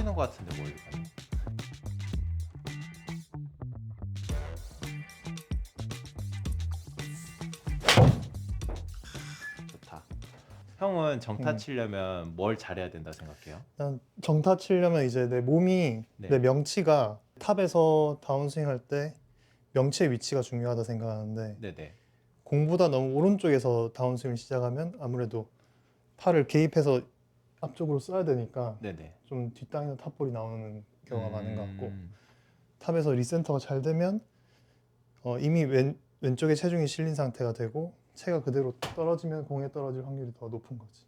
치는 것 같은데 멀리 가면. 좋다. 형은 정타 치려면 뭘 잘해야 된다 생각해요? 난 정타 치려면 이제 내 몸이 네. 내 명치가 탑에서 다운스윙 할 때 명치의 위치가 중요하다 생각하는데 네네. 공보다 너무 오른쪽에서 다운스윙을 시작하면 아무래도 팔을 개입해서 앞쪽으로 써야 되니까 네네. 좀 뒷땅이나 탑볼이 나오는 경우가 많은 것 같고 음. 탑에서 리센터가 잘 되면 이미 왼쪽에 체중이 실린 상태가 되고 체가 그대로 떨어지면 공에 떨어질 확률이 더 높은 거지.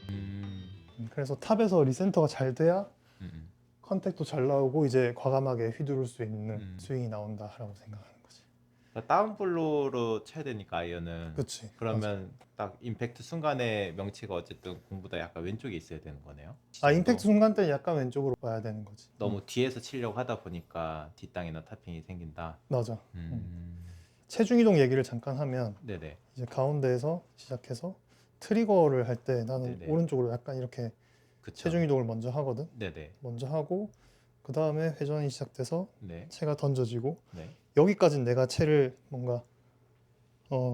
음. 그래서 탑에서 리센터가 잘 돼야 음. 컨택도 잘 나오고 이제 과감하게 휘두를 수 있는 음. 스윙이 나온다라고 생각하는 거지. 그러니까 다운블로로 쳐야 되니까 아이언은. 그치. 그러면 딱 임팩트 순간에 명치가 어쨌든 공보다 약간 왼쪽에 있어야 되는 거네요. 아, 임팩트 순간 때는 약간 왼쪽으로 봐야 되는 거지. 너무 뒤에서 치려고 하다 보니까 뒷땅이나 타핑이 생긴다. 맞아. 음. 체중 이동 얘기를 잠깐 하면 네네. 이제 가운데에서 시작해서 트리거를 할 때 나는 네네. 오른쪽으로 약간 이렇게 그쵸. 체중 이동을 먼저 하거든. 네네. 먼저 하고 그 다음에 회전이 시작돼서 네. 채가 던져지고 네. 여기까지는 내가 채를 뭔가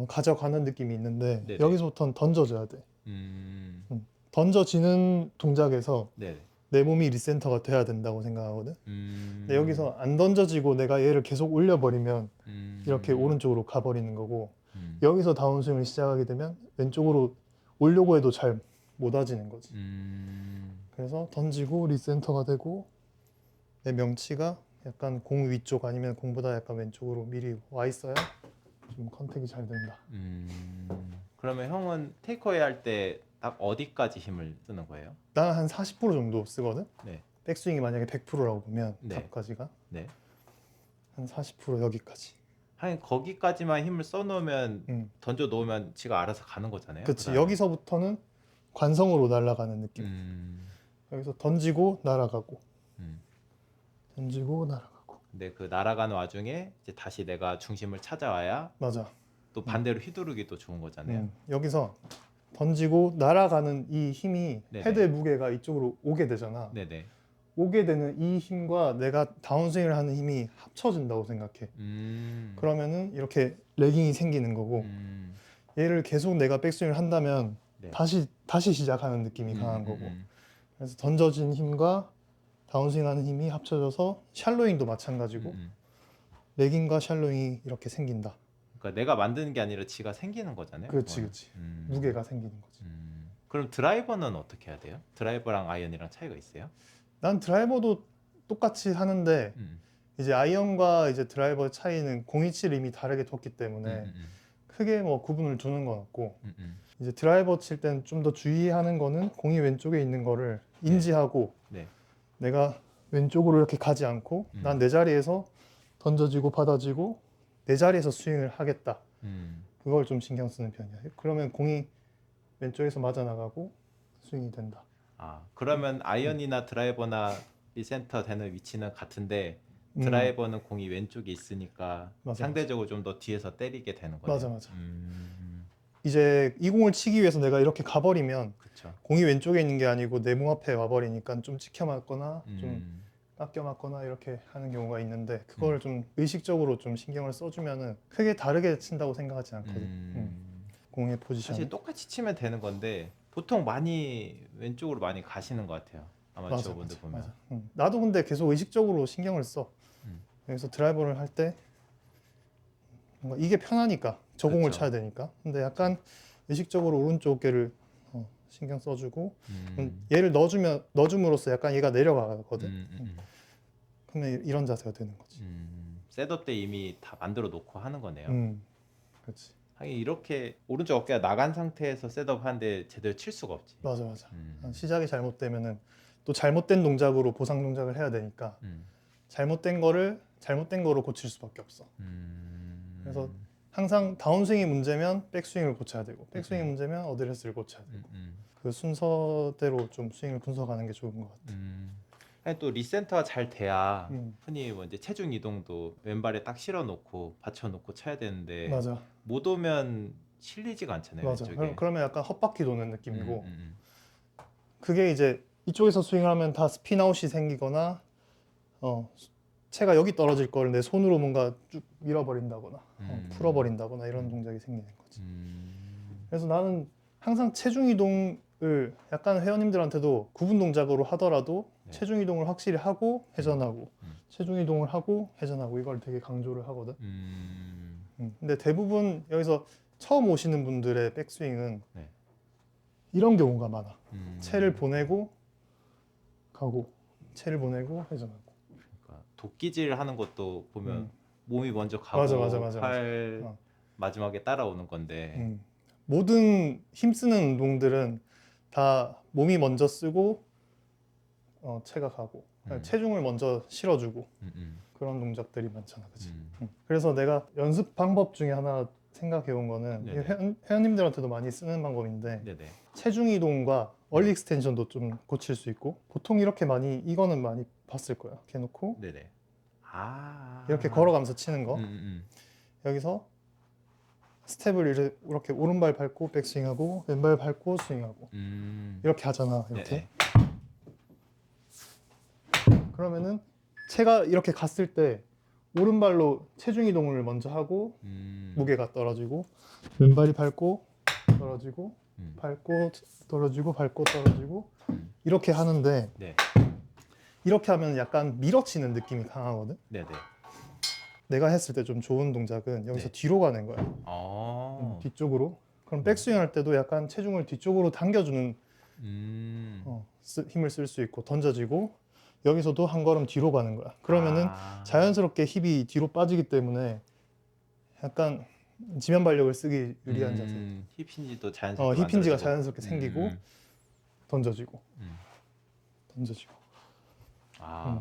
가져가는 느낌이 있는데 네네. 여기서부터는 던져줘야 돼. 음. 던져지는 동작에서 네네. 내 몸이 리센터가 돼야 된다고 생각하거든. 근데 여기서 안 던져지고 내가 얘를 계속 올려버리면 이렇게 오른쪽으로 가버리는 거고 여기서 다운스윙을 시작하게 되면 왼쪽으로 오려고 해도 잘 못 와지는 거지. 그래서 던지고 리센터가 되고 내 명치가 약간 공 위쪽 아니면 공보다 약간 왼쪽으로 미리 와 있어야 좀 컨택이 잘 된다. 그러면 형은 테이크어웨이 할 때 딱 어디까지 힘을 쓰는 거예요? 나는 한 40% 정도 쓰거든. 네. 백스윙이 만약에 100%라고 보면 네. 탑까지가 네. 한 40% 여기까지. 하긴 거기까지만 힘을 써놓으면 음. 던져 놓으면 지가 알아서 가는 거잖아요. 그치. 그다음에. 여기서부터는 관성으로 날아가는 느낌. 여기서 던지고 날아가고 던지고 날아가고. 근데 그 날아가는 와중에 이제 다시 내가 중심을 찾아와야 맞아. 또 반대로 휘두르기도 좋은 거잖아요. 여기서 던지고 날아가는 이 힘이 네네. 헤드의 무게가 이쪽으로 오게 되잖아. 네네. 오게 되는 이 힘과 내가 다운스윙을 하는 힘이 합쳐진다고 생각해. 그러면은 이렇게 레깅이 생기는 거고 얘를 계속 내가 백스윙을 한다면 네. 다시 시작하는 느낌이 강한 거고. 그래서 던져진 힘과 다운스윙하는 힘이 합쳐져서 샬로잉도 마찬가지고 레깅과 샬로잉이 이렇게 생긴다. 그러니까 내가 만드는 게 아니라 지가 생기는 거잖아요. 그렇지, 그거는. 그렇지. 무게가 생기는 거지. 그럼 드라이버는 어떻게 해야 돼요? 드라이버랑 아이언이랑 차이가 있어요? 난 드라이버도 똑같이 하는데 이제 아이언과 이제 드라이버 차이는 공이칠 이미 다르게 뒀기 때문에 크게 뭐 구분을 두는 건 없고 이제 드라이버 칠 때는 좀 더 주의하는 거는 공이 왼쪽에 있는 거를 인지하고 네. 내가 왼쪽으로 이렇게 가지 않고 난 내 자리에서 던져지고 받아지고 내 자리에서 스윙을 하겠다. 그걸 좀 신경 쓰는 편이야. 그러면 공이 왼쪽에서 맞아 나가고 스윙이 된다. 아, 그러면 아이언이나 드라이버나 리센터 되는 위치는 같은데 드라이버는 공이 왼쪽에 있으니까 맞아, 상대적으로 좀 더 뒤에서 때리게 되는 거네요. 맞아, 맞아. 이제 이 공을 치기 위해서 내가 이렇게 가버리면 그렇죠. 공이 왼쪽에 있는 게 아니고 내 몸 앞에 와버리니까 좀 찍혀 맞거나 좀 깎여 맞거나 이렇게 하는 경우가 있는데 그거를 좀 의식적으로 좀 신경을 써주면은 크게 다르게 친다고 생각하지 않거든. 공의 포지션이. 사실 똑같이 치면 되는 건데 보통 많이 왼쪽으로 많이 가시는 것 같아요. 아마추어 분들 보면. 맞아. 나도 근데 계속 의식적으로 신경을 써. 그래서 드라이버를 할 때 뭔가 이게 편하니까 저 공을 그렇죠. 쳐야 되니까. 근데 약간 의식적으로 오른쪽 어깨를 신경 써주고 얘를 넣어줌으로써 약간 얘가 내려가거든. 그러면 이런 자세가 되는 거지. 셋업 때 이미 다 만들어 놓고 하는 거네요. 그렇지. 하긴 이렇게 오른쪽 어깨가 나간 상태에서 셋업 하는데 제대로 칠 수가 없지. 맞아. 시작이 잘못되면은 또 잘못된 동작으로 보상 동작을 해야 되니까 잘못된 거로 고칠 수밖에 없어. 그래서 항상 다운스윙이 문제면 백스윙을 고쳐야 되고 백스윙이 문제면 어드레스를 고쳐야 되고 그 순서대로 좀 스윙을 분석하는 게 좋은 것 같아. 아니, 또 리센터가 잘 돼야 음. 흔히 뭐 이제 체중 이동도 왼발에 딱 실어놓고 받쳐놓고 쳐야 되는데 맞아. 못 오면 실리지가 않잖아요. 맞아. 왼쪽에. 그러면 약간 헛바퀴 도는 느낌이고 음. 그게 이제 이쪽에서 스윙을 하면 다 스핀아웃이 생기거나 채가 여기 떨어질 걸 내 손으로 뭔가 쭉 밀어버린다거나 풀어버린다거나 이런 동작이 생기는 거지. 그래서 나는 항상 체중 이동을 약간 회원님들한테도 구분 동작으로 하더라도 네. 체중 이동을 확실히 하고 회전하고 체중 이동을 하고 회전하고 이걸 되게 강조를 하거든. 근데 대부분 여기서 처음 오시는 분들의 백스윙은 네. 이런 경우가 많아. 채를 보내고 가고 채를 보내고 회전하고. 그러니까 도끼질 하는 것도 보면 몸이 먼저 가고 맞아. 팔 어. 마지막에 따라오는 건데 모든 힘쓰는 운동들은 다 몸이 먼저 쓰고 채가 가고 체중을 먼저 실어주고 그런 동작들이 많잖아, 그치? 그래서 내가 연습 방법 중에 하나 생각해 온 거는 네네. 회원님들한테도 많이 쓰는 방법인데 네네. 체중 이동과 얼리 익스텐션도 좀 고칠 수 있고 보통 이렇게 이거는 많이 봤을 거야. 이렇게 놓고 네네. 이렇게 걸어가면서 치는 거. 여기서 스텝을 이렇게 오른발 밟고 백스윙하고 왼발 밟고 스윙하고 이렇게 하잖아. 이렇게. 네네. 그러면은 채가 이렇게 갔을 때 오른발로 체중 이동을 먼저 하고 무게가 떨어지고 왼발이 밟고 떨어지고 밟고 떨어지고 밟고 떨어지고 이렇게 하는데 네. 이렇게 하면 약간 밀어치는 느낌이 강하거든. 네네. 내가 했을 때 좀 좋은 동작은 여기서 네. 뒤로 가는 거야. 뒤쪽으로. 그럼 백스윙 할 때도 약간 체중을 뒤쪽으로 당겨주는 힘을 쓸 수 있고 던져지고 여기서도 한 걸음 뒤로 가는 거야. 그러면은 자연스럽게 힙이 뒤로 빠지기 때문에 약간 지면 발력을 쓰기 유리한 자세. 힙 힌지도 자연스럽게 힙 힌지가 만들어지고. 자연스럽게 생기고 던져지고 던져지고.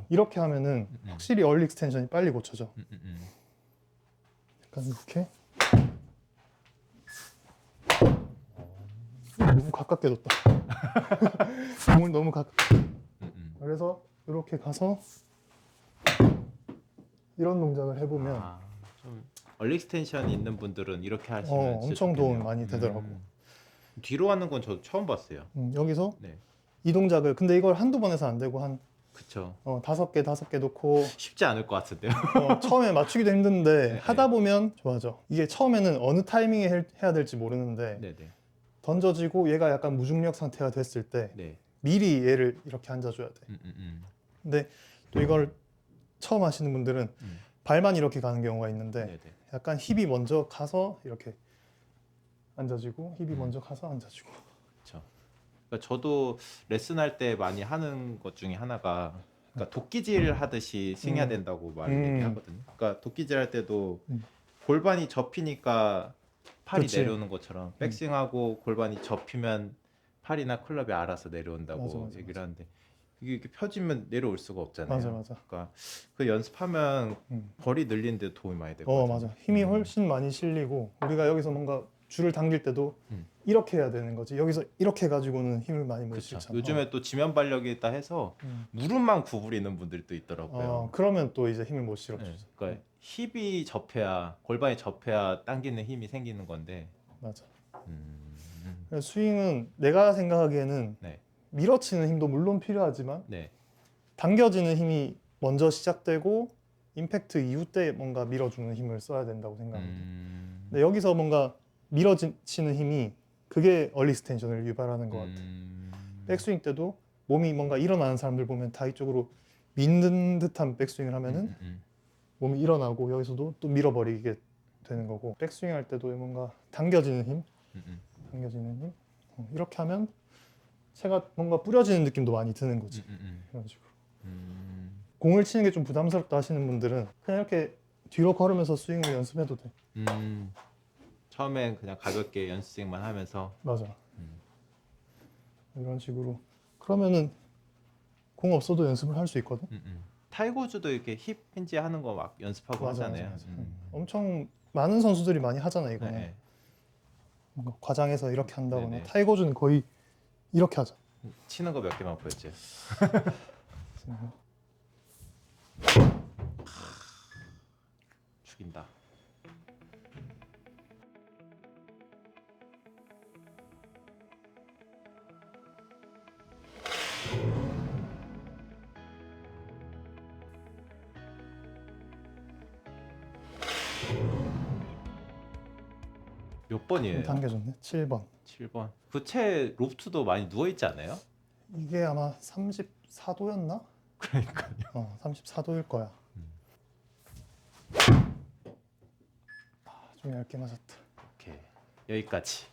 이렇게 하면은 확실히 얼리 익스텐션이 빨리 고쳐져. 약간 이렇게. 너무 가깝게 뒀다. 공을 너무 가깝게. 그래서 이렇게 가서 이런 동작을 해보면 좀 얼리 익스텐션 있는 분들은 이렇게 하시면 진짜 엄청 도움이 좋겠네요. 많이 되더라고. 뒤로 하는 건 저도 처음 봤어요. 여기서 네. 이 동작을 근데 이걸 한두 번 해서 안 되고 한 그쵸. 5개 놓고 쉽지 않을 것 같은데요. 처음에 맞추기도 힘든데 네, 하다 보면 좋아져. 이게 처음에는 어느 타이밍에 해야 될지 모르는데 네네. 던져지고 얘가 약간 무중력 상태가 됐을 때 네. 미리 얘를 이렇게 앉아줘야 돼. 근데 또 이걸 처음 하시는 분들은 발만 이렇게 가는 경우가 있는데 네네. 약간 힙이 먼저 가서 이렇게 앉아지고 힙이 먼저 가서 앉아지고. 그렇죠. 그러니까 저도 레슨할 때 많이 하는 것 중에 하나가 그러니까 도끼질 하듯이 스윙해야 된다고 말을 얘기하거든요. 그러니까 도끼질 할 때도 골반이 접히니까 팔이 그치. 내려오는 것처럼 백스윙하고 골반이 접히면 팔이나 클럽이 알아서 내려온다고 맞아. 얘기를 하는데 이게 이렇게 펴지면 내려올 수가 없잖아요. 맞아. 그러니까 그 연습하면 거리 늘리는 데 도움이 많이 될 것 같아요. 맞아. 힘이 훨씬 많이 실리고 우리가 여기서 뭔가 줄을 당길 때도 이렇게 해야 되는 거지. 여기서 이렇게 해가지고는 힘을 많이 못 그렇죠. 실잖아. 요즘에 또 지면 발력이 있다 해서 무릎만 구부리는 분들이 또 있더라고요. 그러면 또 이제 힘을 못 실어. 네. 그러니까 힙이 접해야 골반이 접해야 당기는 힘이 생기는 건데. 맞아. 음, 그래서 스윙은 내가 생각하기에는 네. 밀어치는 힘도 물론 필요하지만 네. 당겨지는 힘이 먼저 시작되고 임팩트 이후 때 뭔가 밀어주는 힘을 써야 된다고 생각합니다. 근데 여기서 뭔가 밀어치는 힘이 그게 얼리 익스텐션을 유발하는 것 같아. 백스윙 때도 몸이 뭔가 일어나는 사람들 보면 다 이쪽으로 미는 듯한 백스윙을 하면은 몸이 일어나고 여기서도 또 밀어버리게 되는 거고 백스윙 할 때도 뭔가 당겨지는 힘, 이렇게 하면 채가 뭔가 뿌려지는 느낌도 많이 드는 거지. 이런 식으로. 공을 치는 게 좀 부담스럽다 하시는 분들은 그냥 이렇게 뒤로 걸으면서 스윙을 연습해도 돼. 처음엔 그냥 가볍게 연습생만 하면서. 맞아. 이런 식으로. 그러면은 공 없어도 연습을 할 수 있거든. 타이거즈도 이렇게 힙 힌지 하는 거 막 연습하고 하잖아요. 엄청 많은 선수들이 많이 하잖아 이거는. 네. 뭔가 과장해서 이렇게 한다거나. 네네. 타이거즈는 거의 이렇게 하자. 치는 거 몇 개만 보였죠. 죽인다. 몇 번이에요? 당겨줬네. 7번. 7번. 그 채 로프트도 많이 누워 있지 않아요? 이게 아마 34도였나? 그러니까요. 34도일 거야. 좀 얇게 맞았다. 오케이. 여기까지.